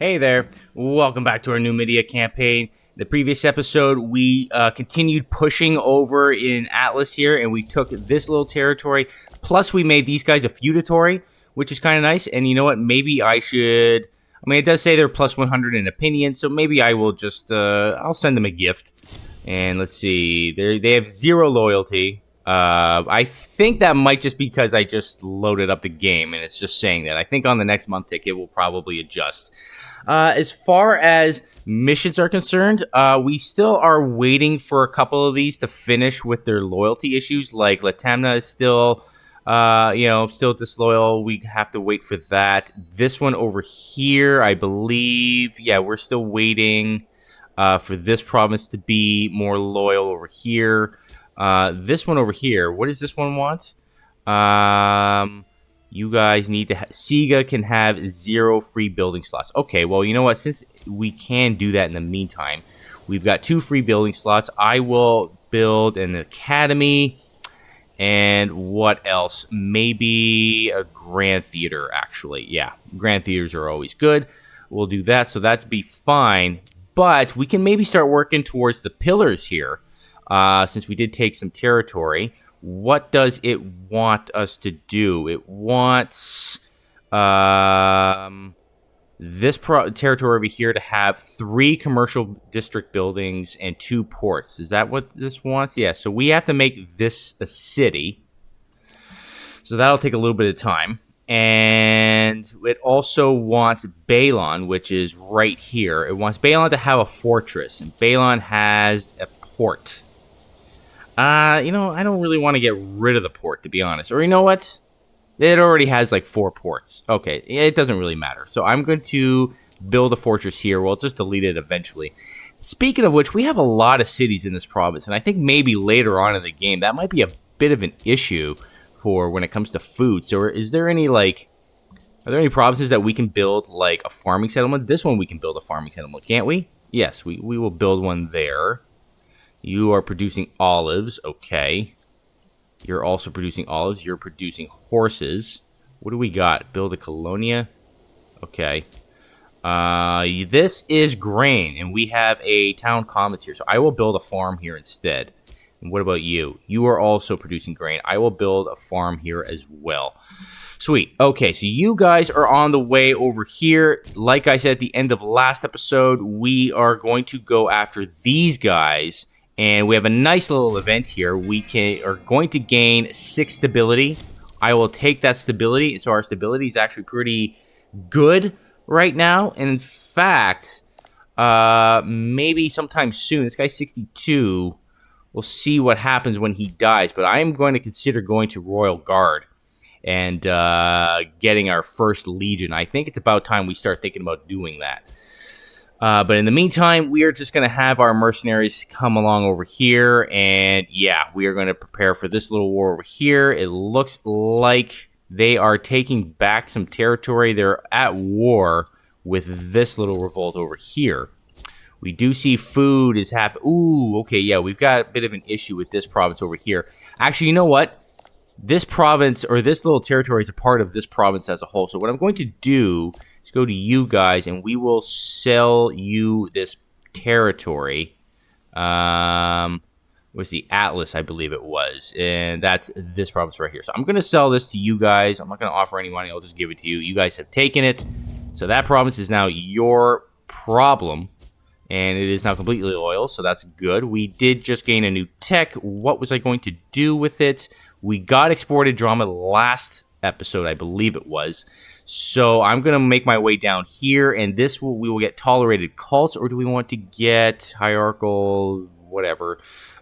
Hey there, welcome back to our Numidia campaign. In the previous episode, we continued pushing over in Atlas here, and we took this little territory, plus we made these guys a feudatory, which is kind of nice, and you know what, maybe I should... I mean, it does say they're plus 100 in opinion, so maybe I will just... I'll send them a gift. And let's see, they have 0 loyalty. I think that might just be because I just loaded up the game, and it's just saying that. I think on the next month ticket, we'll probably adjust. As far as missions are concerned, we still are waiting for a couple of these to finish with their loyalty issues. Like Latamna is still, still disloyal. We have to wait for that. This one over here, I believe, yeah, we're still waiting for this province to be more loyal over here. This one over here, what does this one want? You guys need to... Siga can have 0 free building slots. Okay, well, you know what? Since we can do that in the meantime, we've got 2 free building slots. I will build an academy. And what else? Maybe a grand theater, actually. Yeah, grand theaters are always good. We'll do that, so that'd be fine. But we can maybe start working towards the pillars here, since we did take some territory. What does it want us to do? It wants this territory over here to have 3 commercial district buildings and 2 ports. Is that what this wants? Yeah, so we have to make this a city. So that'll take a little bit of time. And it also wants Balon, which is right here. It wants Balon to have a fortress, and Balon has a port. I don't really want to get rid of the port, to be honest. Or you know what? It already has like 4 ports. Okay, it doesn't really matter. So I'm going to build a fortress here. We'll just delete it eventually. Speaking of which, we have a lot of cities in this province, and I think maybe later on in the game, that might be a bit of an issue for when it comes to food. So is there any, like... Are there any provinces that we can build, like, a farming settlement? This one we can build a farming settlement, can't we? Yes, we will build one there. You are producing olives. Okay. You're also producing olives. You're producing horses. What do we got? Build a colonia. Okay. This is grain, and we have a town commons here. So I will build a farm here instead. And what about you? You are also producing grain. I will build a farm here as well. Sweet. Okay, so you guys are on the way over here. Like I said at the end of last episode, we are going to go after these guys. And we have a nice little event here. We are going to gain 6 stability. I will take that stability. So our stability is actually pretty good right now. And in fact, maybe sometime soon, this guy's 62. We'll see what happens when he dies. But I am going to consider going to Royal Guard and getting our first Legion. I think it's about time we start thinking about doing that. But in the meantime, we are just going to have our mercenaries come along over here. And yeah, we are going to prepare for this little war over here. It looks like they are taking back some territory. They're at war with this little revolt over here. We do see food is happening. Ooh, okay, yeah, we've got a bit of an issue with this province over here. Actually, you know what? This province, or this little territory, is a part of this province as a whole. So what I'm going to do... Let's go to you guys, and we will sell you this territory. Was the Atlas, I believe it was. And that's this province right here. So I'm going to sell this to you guys. I'm not going to offer any money. I'll just give it to you. You guys have taken it. So that province is now your problem. And it is now completely loyal, so that's good. We did just gain a new tech. What was I going to do with it? We got exported drama last episode, I believe it was. So I'm going to make my way down here, and we will get tolerated cults, or do we want to get hierarchical, whatever,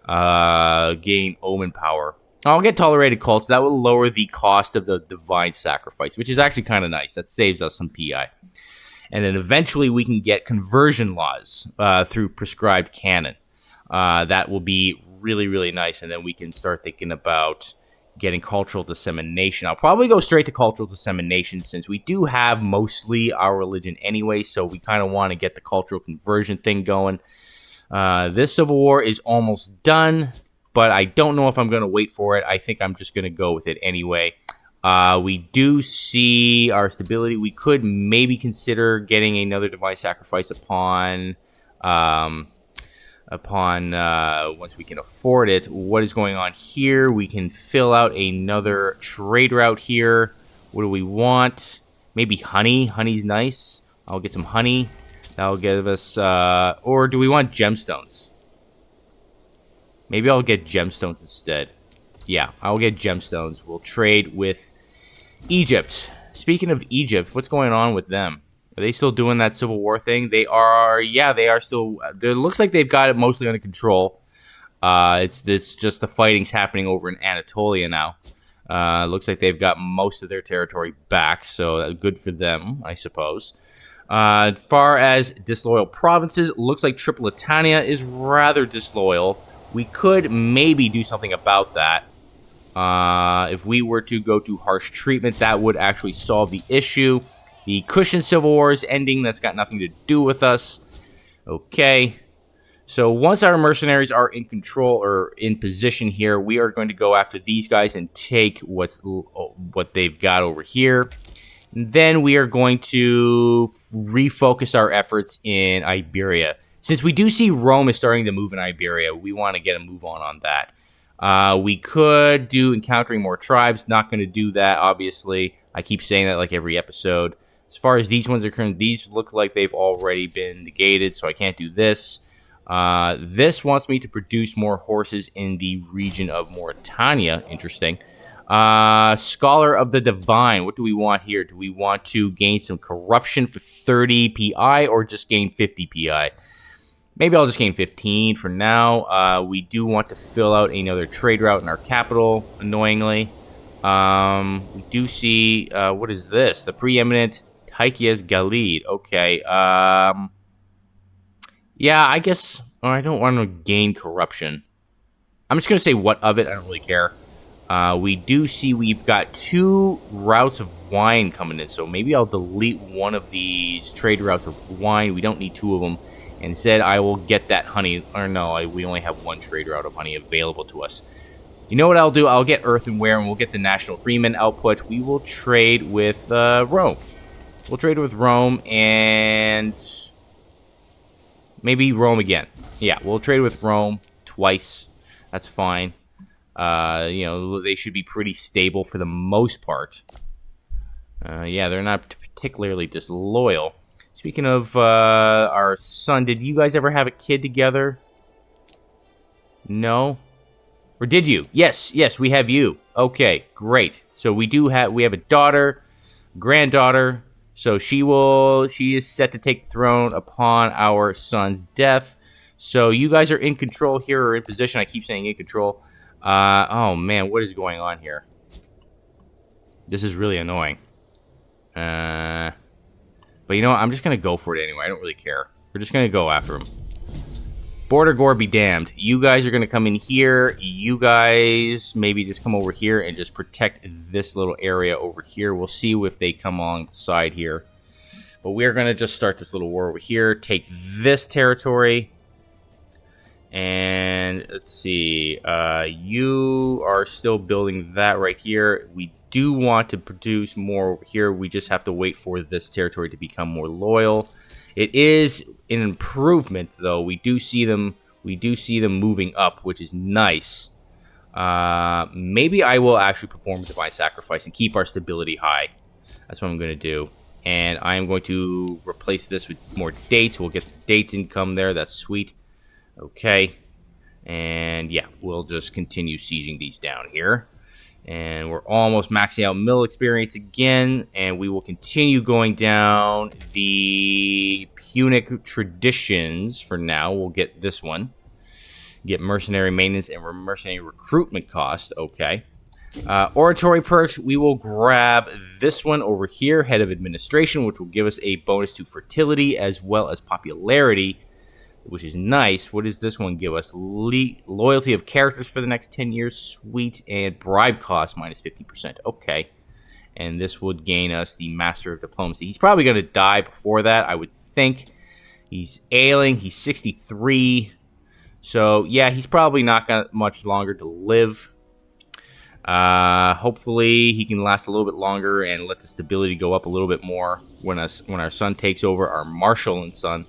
gain omen power? I'll get tolerated cults. That will lower the cost of the divine sacrifice, which is actually kind of nice. That saves us some PI. And then eventually we can get conversion laws through prescribed canon. That will be really, really nice, and then we can start thinking about getting cultural dissemination. I'll probably go straight to cultural dissemination since we do have mostly our religion anyway, so we kind of want to get the cultural conversion thing going. This civil war is almost done, but I don't know if I'm going to wait for it. I think I'm just going to go with it anyway. We do see our stability. We could maybe consider getting another divine sacrifice um, upon once we can afford it. What is going on here? We can fill out another trade route here. What do we want? Maybe honey. Honey's nice. I'll get some honey. That'll give us... or do we want gemstones? Maybe I'll get gemstones instead. Yeah, I'll get gemstones. We'll trade with Egypt. Speaking of Egypt, what's going on with them? Are they still doing that civil war thing? They are. Yeah, they are still. It looks like they've got it mostly under control. It's just the fighting's happening over in Anatolia now. Looks like they've got most of their territory back, so good for them, I suppose. As far as disloyal provinces, looks like Tripolitania is rather disloyal. We could maybe do something about that. If we were to go to harsh treatment, that would actually solve the issue. The Cushion Civil War is ending. That's got nothing to do with us. Okay. So once our mercenaries are in control or in position here, we are going to go after these guys and take what they've got over here. And then we are going to refocus our efforts in Iberia. Since we do see Rome is starting to move in Iberia, we want to get a move on that. We could do encountering more tribes. Not going to do that, obviously. I keep saying that like every episode. As far as these ones are concerned, these look like they've already been negated, so I can't do this. This wants me to produce more horses in the region of Mauritania. Interesting. Scholar of the Divine. What do we want here? Do we want to gain some corruption for 30 PI or just gain 50 PI? Maybe I'll just gain 15 for now. We do want to fill out another trade route in our capital, annoyingly. We do see, what is this? The preeminent Tychias Galid. Okay. Yeah, I guess I don't want to gain corruption. I'm just going to say what of it. I don't really care. We do see we've got 2 routes of wine coming in, so maybe I'll delete one of these trade routes of wine. We don't need 2 of them. Instead, I will get that honey. Or no, we only have 1 trade route of honey available to us. You know what I'll do? I'll get earthenware, and we'll get the national freeman output. We will trade with Rome. We'll trade with Rome, and maybe Rome again. Yeah, we'll trade with Rome twice. That's fine. They should be pretty stable for the most part. Yeah, they're not particularly disloyal. Speaking of our son, did you guys ever have a kid together? No? Or did you? Yes, we have you. Okay, great. So we have a daughter, granddaughter. So she is set to take the throne upon our son's death. So you guys are in control here, or in position. I keep saying in control. Oh man, what is going on here? This is really annoying. But you know what? I'm just going to go for it anyway. I don't really care. We're just going to go after him. Border Gore be damned. You guys are going to come in here. You guys maybe just come over here and just protect this little area over here. We'll see if they come along the side here. But we're going to just start this little war over here. Take this territory. And let's see. You are still building that right here. We do want to produce more over here. We just have to wait for this territory to become more loyal. It is an improvement, though. We do see them moving up, which is nice. Maybe I will actually perform divine sacrifice and keep our stability high. That's what I'm going to do. And I am going to replace this with more dates. We'll get the dates income there. That's sweet. Okay. And yeah, we'll just continue sieging these down here. And we're almost maxing out mill experience again. And we will continue going down the Punic traditions for now. We'll get this one. Get mercenary maintenance and mercenary recruitment cost. Okay. Oratory perks, we will grab this one over here, Head of Administration, which will give us a bonus to fertility as well as popularity, which is nice. What does this one give us? Loyalty of characters for the next 10 years. Sweet. And bribe cost minus 50%. Okay. And this would gain us the Master of Diplomacy. He's probably going to die before that, I would think. He's ailing. He's 63. So, yeah, he's probably not got much longer to live. Hopefully he can last a little bit longer and let the stability go up a little bit more when our son takes over, our marshal and son.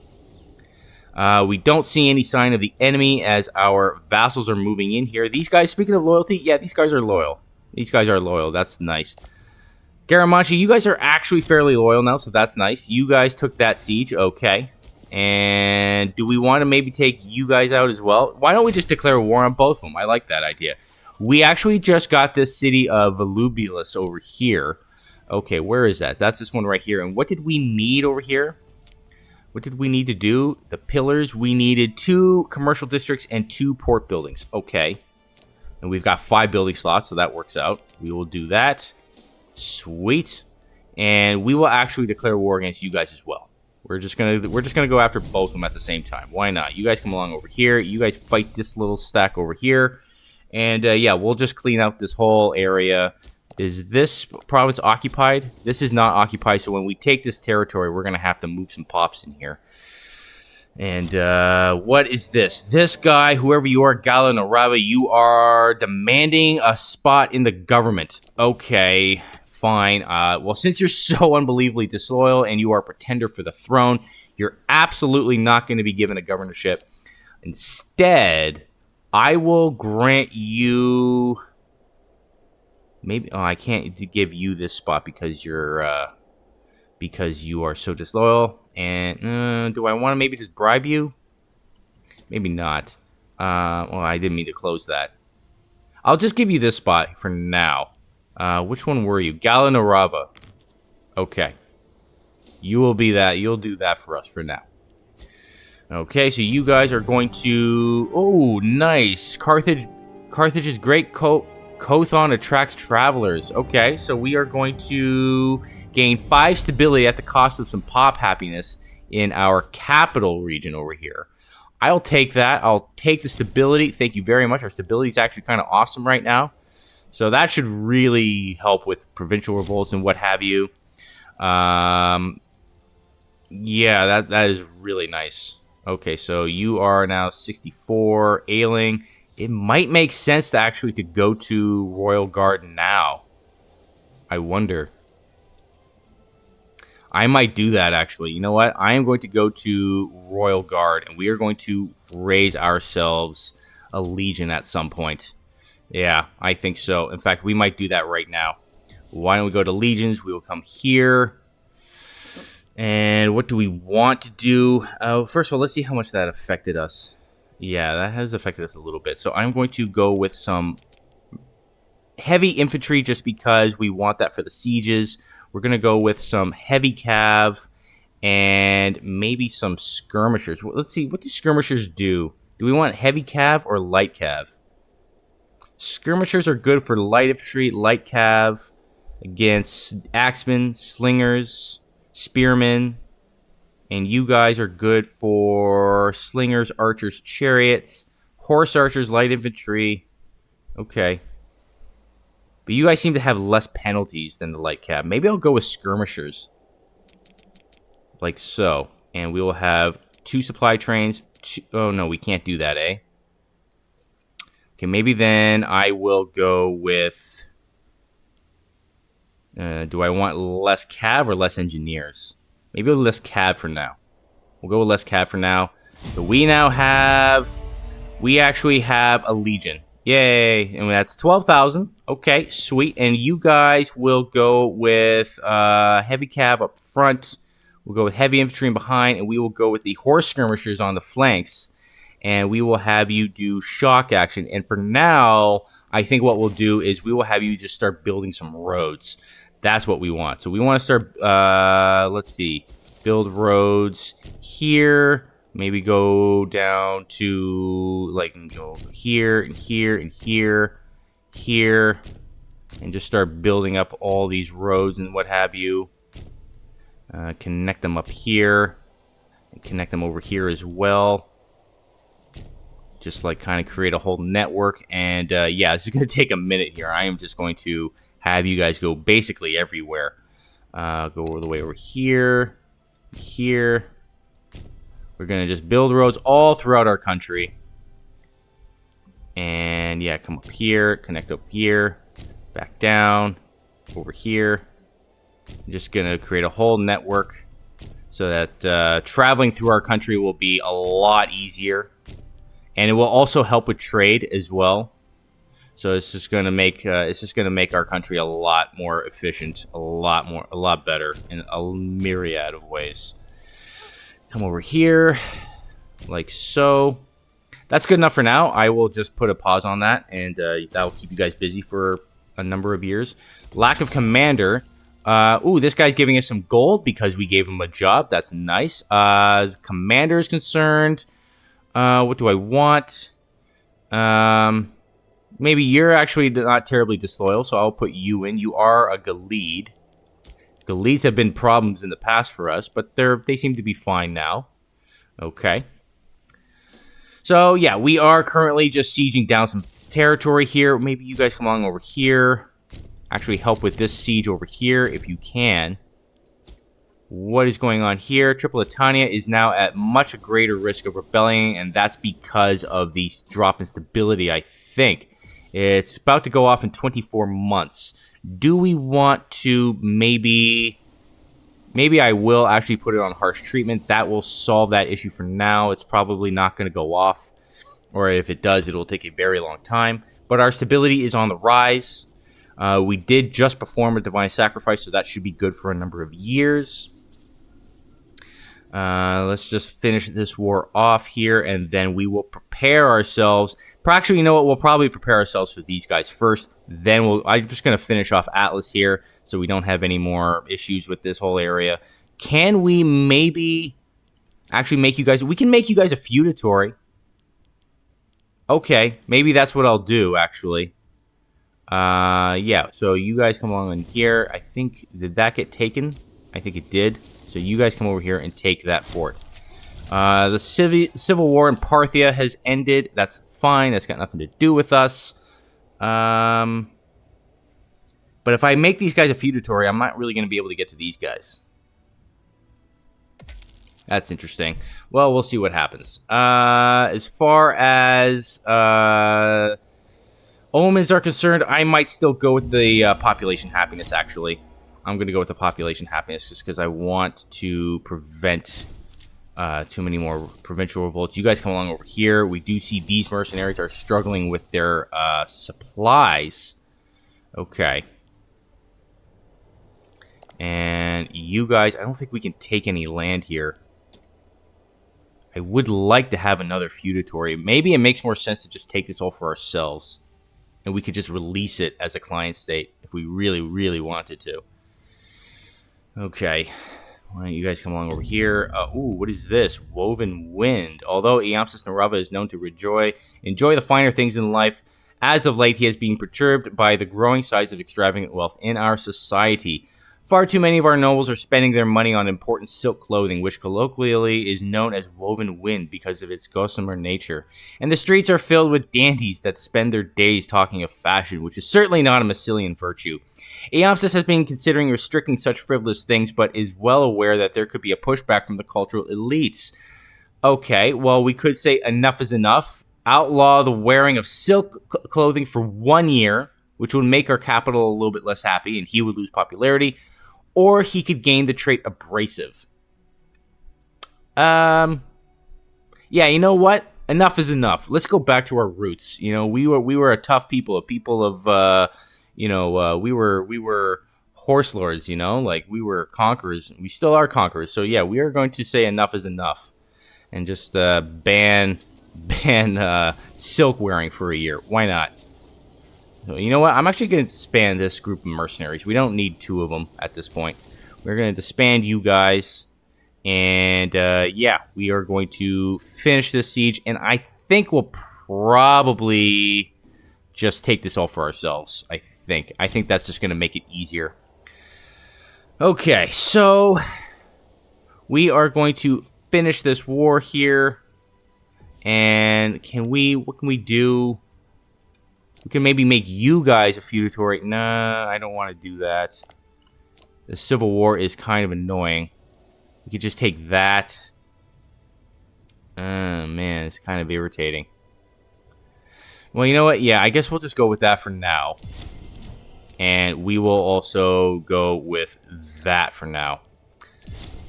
We don't see any sign of the enemy as our vassals are moving in here. These guys, speaking of loyalty, yeah, these guys are loyal. These guys are loyal. That's nice. Garamanchi, you guys are actually fairly loyal now, so that's nice. You guys took that siege. Okay. And do we want to maybe take you guys out as well? Why don't we just declare war on both of them? I like that idea. We actually just got this city of Volubilis over here. Okay, where is that? That's this one right here. And what did we need over here? What did we need to do? The pillars. We needed 2 commercial districts and 2 port buildings. Okay. And we've got 5 building slots, so that works out. We will do that. Sweet. And we will actually declare war against you guys as well. We're just gonna go after both of them at the same time. Why not? You guys come along over here. You guys fight this little stack over here. And yeah, we'll just clean out this whole area. Is this province occupied? This is not occupied, so when we take this territory, we're gonna have to move some pops in here. And what is this? This guy, whoever you are, Galanarava, you are demanding a spot in the government. Okay, fine. Well, since you're so unbelievably disloyal and you are a pretender for the throne, you're absolutely not going to be given a governorship. Instead, I will grant you... Maybe... Oh, I can't give you this spot because you're... because you are so disloyal. And do I want to maybe just bribe you? Maybe not. Well, I didn't mean to close that. I'll just give you this spot for now. Which one were you? Galanarava. Okay. You will be that. You'll do that for us for now. Okay, so you guys are going to... Oh, nice. Carthage's great Kothon attracts travelers. Okay, so we are going to gain 5 stability at the cost of some pop happiness in our capital region over here. I'll take that. I'll take the stability. Thank you very much. Our stability is actually kind of awesome right now. So that should really help with provincial revolts and what have you. Yeah, that is really nice. Okay, so you are now 64, ailing. It might make sense to actually to go to Royal Guard now. I wonder. I might do that, actually. You know what? I am going to go to Royal Guard, and we are going to raise ourselves a legion at some point. Yeah, I think so. In fact, we might do that right now. Why don't we go to legions? We will come here. And what do we want to do? First of all, let's see how much that affected us. Yeah, that has affected us a little bit. So I'm going to go with some heavy infantry just because we want that for the sieges. We're going to go with some heavy cav and maybe some skirmishers. Well, let's see, what do skirmishers do? Do we want heavy cav or light cav? Skirmishers are good for light infantry, light cav against axemen, slingers, spearmen. And you guys are good for slingers, archers, chariots, horse archers, light infantry. Okay. But you guys seem to have less penalties than the light cav. Maybe I'll go with skirmishers. Like so. And we will have 2 supply trains. Oh, no, we can't do that, eh? Okay, maybe then I will go with... do I want less cav or less engineers? Maybe less cav for now. We'll go with less cav for now. So we now have... We actually have a legion. Yay. And that's 12,000. Okay, sweet. And you guys will go with heavy cav up front. We'll go with heavy infantry in behind. And we will go with the horse skirmishers on the flanks. And we will have you do shock action. And for now, I think what we'll do is we will have you just start building some roads. That's what we want. So we want to start, let's see, build roads here. Maybe go down to, like, go here and here and here, here. And just start building up all these roads and what have you. Connect them up here. And connect them over here as well. Just, like, kind of create a whole network. And, yeah, this is going to take a minute here. I am just going to... have you guys go basically everywhere. Go all the way over here. Here. We're going to just build roads all throughout our country. And yeah, come up here. Connect up here. Back down. Over here. I'm just going to create a whole network so that traveling through our country will be a lot easier. And it will also help with trade as well. So it's just going to make our country a lot more efficient, a lot better in a myriad of ways. Come over here, like so. That's good enough for now. I will just put a pause on that, and that will keep you guys busy for a number of years. Lack of commander. Ooh, this guy's giving us some gold because we gave him a job. That's nice. Commander is concerned. What do I want? Maybe you're actually not terribly disloyal, so I'll put you in. You are a Galid. Galids have been problems in the past for us, but they seem to be fine now. Okay. So, yeah, we are currently just sieging down some territory here. Maybe you guys come along over here. Actually help with this siege over here if you can. What is going on here? Tripolitania is now at much greater risk of rebelling, and that's because of the drop in stability, I think. It's about to go off in 24 months. Do we want to maybe I will actually put it on harsh treatment. That will solve that issue for now. It's probably not going to go off. Or if it does, it will take a very long time. But our stability is on the rise. We did just perform a divine sacrifice, so that should be good for a number of years. Let's just finish this war off here, and then we will prepare ourselves. Actually, you know what? We'll probably prepare ourselves for these guys first. Then I'm just going to finish off Atlas here, so we don't have any more issues with this whole area. Can we maybe actually make you guys... We can make you guys a feudatory. Okay, maybe that's what I'll do, actually. Yeah, so you guys come along in here. I think... Did that get taken? I think it did. So you guys come over here and take that fort. The civil war in Parthia has ended. That's fine. That's got nothing to do with us. But if I make these guys a feudatory, I'm not really going to be able to get to these guys. That's interesting. Well, we'll see what happens. As far as omens are concerned, I might still go with the population happiness, actually. I'm going to go with the population happiness just because I want to prevent too many more provincial revolts. You guys come along over here. We do see these mercenaries are struggling with their supplies. Okay. And you guys, I don't think we can take any land here. I would like to have another feudatory. Maybe it makes more sense to just take this all for ourselves. And we could just release it as a client state if we really, really wanted to. Okay. Why don't you guys come along over here? Ooh, what is this? Woven Wind. Although Iamsis Narava is known to enjoy the finer things in life, as of late he has been perturbed by the growing size of extravagant wealth in our society. Far too many of our nobles are spending their money on important silk clothing, which colloquially is known as woven wind because of its gossamer nature. And the streets are filled with dandies that spend their days talking of fashion, which is certainly not a Massylian virtue. Iamsis has been considering restricting such frivolous things, but is well aware that there could be a pushback from the cultural elites. Okay, well, we could say enough is enough. Outlaw the wearing of silk clothing for 1 year, which would make our capital a little bit less happy, and he would lose popularity. Or he could gain the trait abrasive. Yeah, you know what? Enough is enough. Let's go back to our roots. You know, we were a tough people, a people of we were horse lords, you know, like we were conquerors. We still are conquerors. So yeah, we are going to say enough is enough and just ban silk wearing for a year. Why not? So, you know what? I'm actually going to disband this group of mercenaries. We don't need 2 of them at this point. We're going to disband you guys. And, yeah, we are going to finish this siege. And I think we'll probably just take this all for ourselves, I think. I think that's just going to make it easier. Okay, so we are going to finish this war here. And what can we do? We can maybe make you guys a feudatory. Nah, I don't want to do that. The Civil War is kind of annoying. We could just take that. Man, it's kind of irritating. Well, you know what? Yeah, I guess we'll just go with that for now. And we will also go with that for now.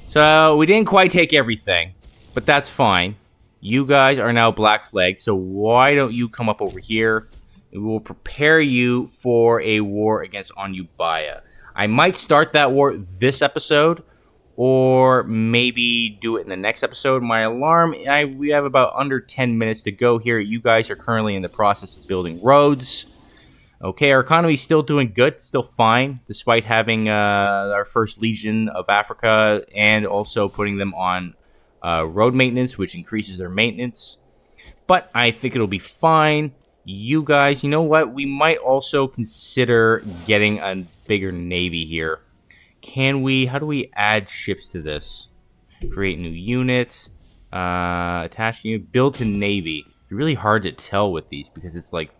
So we didn't quite take everything, but that's fine. You guys are now black flagged, so why don't you come up over here? We will prepare you for a war against Onubaya. I might start that war this episode, or maybe do it in the next episode. My alarm, we have about under 10 minutes to go here. You guys are currently in the process of building roads. Okay, our economy is still doing good, still fine, despite having our first Legion of Africa and also putting them on road maintenance, which increases their maintenance. But I think it'll be fine. You guys, you know what? We might also consider getting a bigger navy here. How do we add ships to this? Create new units, attach new, build to navy. It's really hard to tell with these because it's like,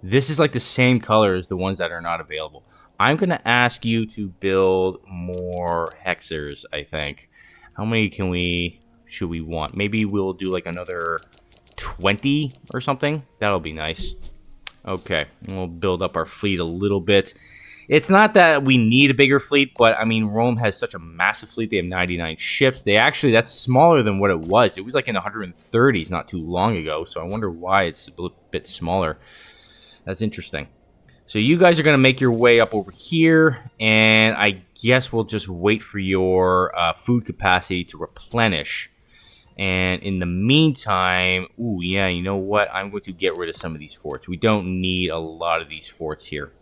this is like the same color as the ones that are not available. I'm going to ask you to build more hexers, I think. How many should we want? Maybe we'll do like another 20 or something. That'll be nice. Okay, we'll build up our fleet a little bit. It's not that we need a bigger fleet, but I mean, Rome has such a massive fleet. They have 99 ships. That's smaller than what it was. It was like in the 130s not too long ago, so I wonder why it's a bit smaller. That's interesting. So you guys are going to make your way up over here, and I guess we'll just wait for your food capacity to replenish. And in the meantime, you know what? I'm going to get rid of some of these forts. We don't need a lot of these forts here.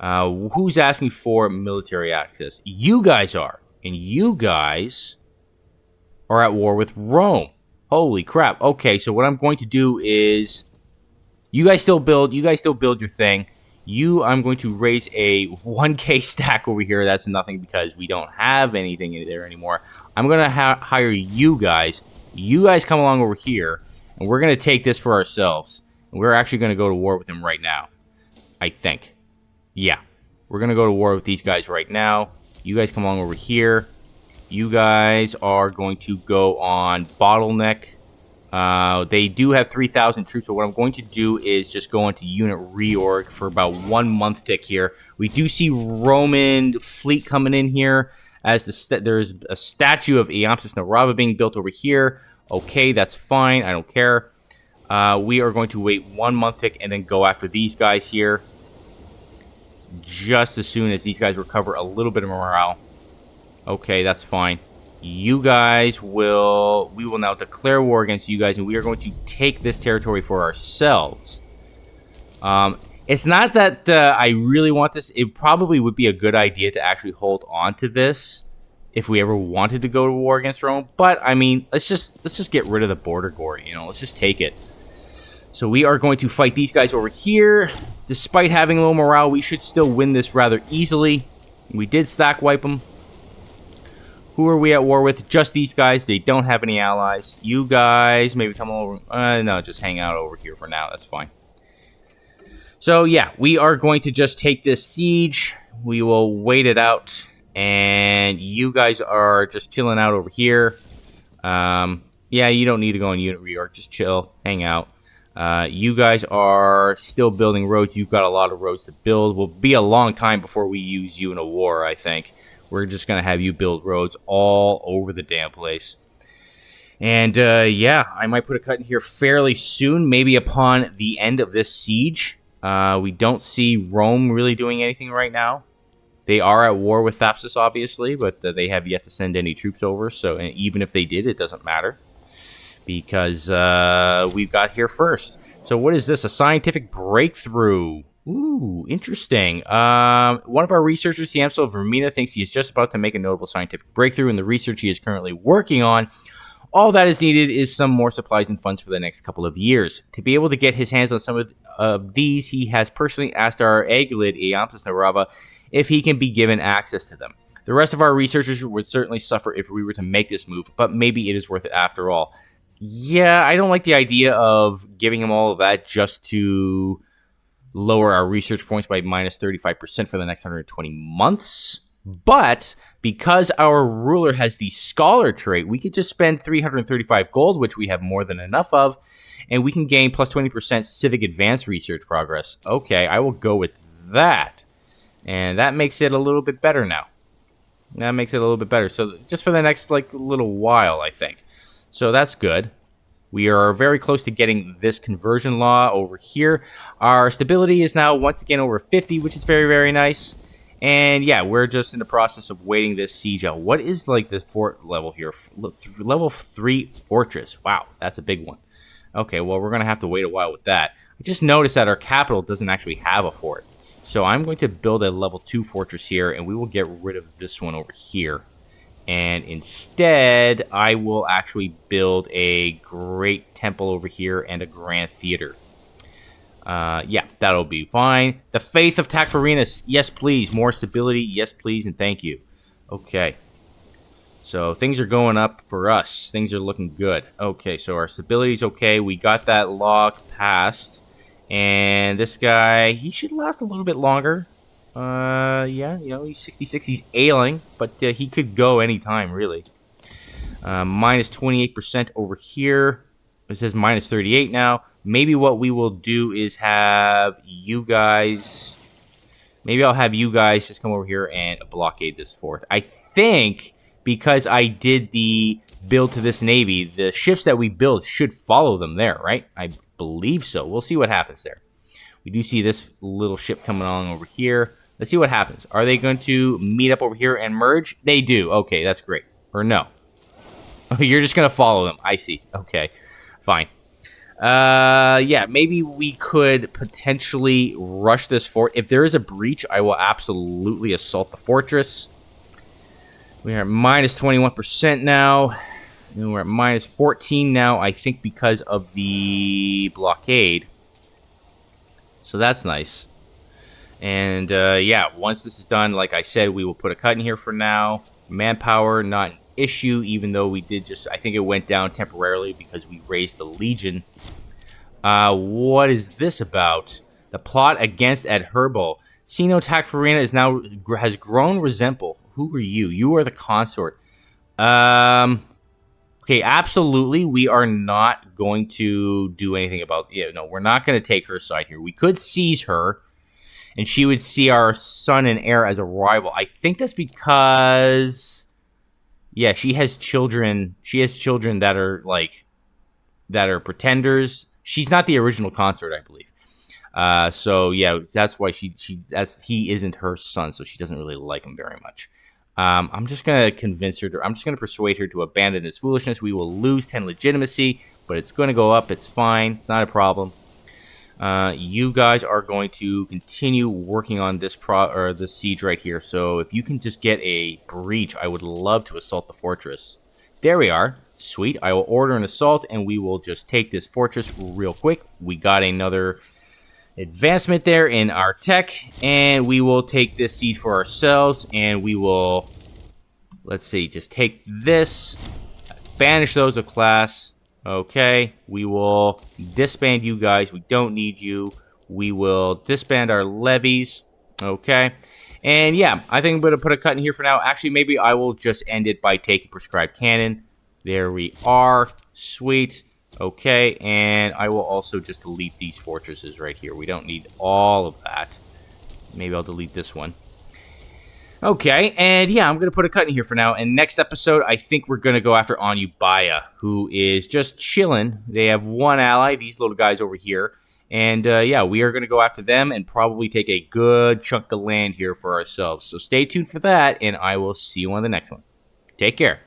Who's asking for military access? You guys are. And you guys are at war with Rome. Holy crap. Okay, so what I'm going to do is... You guys still build your thing. I'm going to raise a 1k stack over here. That's nothing because we don't have anything in there anymore. I'm going to hire you guys. You guys come along over here, and we're going to take this for ourselves. And we're actually going to go to war with them right now, I think. Yeah, we're going to go to war with these guys right now. You guys come along over here. You guys are going to go on bottleneck. They do have 3,000 troops, but what I'm going to do is just go into unit reorg for about 1 month tick here. We do see Roman fleet coming in here as there's a statue of Iamsus Narava being built over here. Okay, that's fine. I don't care. We are going to wait 1 month tick and then go after these guys here. Just as soon as these guys recover a little bit of morale. Okay, that's fine. We will now declare war against you guys, and we are going to take this territory for ourselves. It's not that I really want this. It probably would be a good idea to actually hold on to this if we ever wanted to go to war against Rome. But I mean, let's just get rid of the border gore. Let's just take it. So we are going to fight these guys over here. Despite having low morale, we should still win this rather easily. We did stack wipe them. Who are we at war with? Just these guys. They don't have any allies. You guys, maybe come over. No, just hang out over here for now. That's fine. So, yeah, we are going to just take this siege. We will wait it out. And you guys are just chilling out over here. Yeah, you don't need to go on unit reorg. Just chill. Hang out. You guys are still building roads. You've got a lot of roads to build. Will be a long time before we use you in a war, I think. We're just going to have you build roads all over the damn place. And, yeah, I might put a cut in here fairly soon, maybe upon the end of this siege. We don't see Rome really doing anything right now. They are at war with Thapsus, obviously, but they have yet to send any troops over. So even if they did, it doesn't matter. Because we've got here first. So what is this? A scientific breakthrough. Ooh, interesting. One of our researchers, the Amstel of Romina, thinks he is just about to make a notable scientific breakthrough in the research he is currently working on. All that is needed is some more supplies and funds for the next couple of years. To be able to get his hands on some of these, he has personally asked our Agilid, Iamsus Narava, if he can be given access to them. The rest of our researchers would certainly suffer if we were to make this move, but maybe it is worth it after all. Yeah, I don't like the idea of giving him all of that just to lower our research points by minus 35% for the next 120 months. But because our ruler has the scholar trait, we could just spend 335 gold, which we have more than enough of, and we can gain plus 20% civic advanced research progress. Okay, I will go with that. And that makes it a little bit better now. That makes it a little bit better. So just for the next like little while, I think. So that's good. We are very close to getting this conversion law over here. Our stability is now once again over 50, which is very, very nice. And yeah, we're just in the process of waiting this siege out. What is like the fort level here? Level 3 fortress. Wow, that's a big one. Okay, well, we're going to have to wait a while with that. I just noticed that our capital doesn't actually have a fort. So I'm going to build a level 2 fortress here, and we will get rid of this one over here. And instead, I will actually build a great temple over here and a grand theater. Yeah, that'll be fine. The Faith of Tacfarinas. Yes, please. More stability. Yes, please, and thank you. Okay. So things are going up for us. Things are looking good. Okay, so our stability's okay. We got that log passed. And this guy, he should last a little bit longer. Yeah, you know, he's 66. He's ailing, but he could go anytime, really. Minus 28% over here. It says minus 38 now. Maybe what we will do is have you guys... Maybe I'll have you guys just come over here and blockade this fort. I think because I did the build to this navy, the ships that we build should follow them there, right? I believe so. We'll see what happens there. We do see this little ship coming along over here. Let's see what happens. Are they going to meet up over here and merge? They do. Okay, that's great. Or no. You're just going to follow them. I see. Okay, fine. Yeah, maybe we could potentially rush this fort. If there is a breach, I will absolutely assault the fortress. We are at minus 21% now. And we're at minus 14 now, I think, because of the blockade. So that's nice. And, yeah, once this is done, like I said, we will put a cut in here for now. Manpower, not an issue, even though we did just... I think it went down temporarily because we raised the Legion. What is this about? The plot against Ed Herbal. Sino Tacfarina is now... has grown resentful. Who are you? You are the consort. Okay, absolutely. We are not going to do anything about... Yeah, no, we're not going to take her side here. We could seize her, and she would see our son and heir as a rival. I think that's because... Yeah, she has children. She has children that are, like... that are pretenders. She's not the original consort, I believe. So, yeah, that's why he isn't her son, so she doesn't really like him very much. I'm just going to convince her, I'm just going to persuade her to abandon this foolishness. We will lose 10 legitimacy, but it's going to go up. It's fine. It's not a problem. You guys are going to continue working on this this siege right here. So if you can just get a breach, I would love to assault the fortress. There we are. Sweet. I will order an assault, and we will just take this fortress real quick. We got another advancement there in our tech, and we will take this siege for ourselves, and we will, let's see, just take this, banish those of class. Okay, we will disband you guys. We don't need you. We will disband our levies. Okay, and yeah, I think I'm going to put a cut in here for now. Actually, maybe I will just end it by taking prescribed cannon. There we are. Sweet. Okay, and I will also just delete these fortresses right here. We don't need all of that. Maybe I'll delete this one. Okay, and yeah, I'm going to put a cut in here for now. And next episode, I think we're going to go after Anubaya, who is just chilling. They have one ally, these little guys over here. And yeah, we are going to go after them and probably take a good chunk of land here for ourselves. So stay tuned for that, and I will see you on the next one. Take care.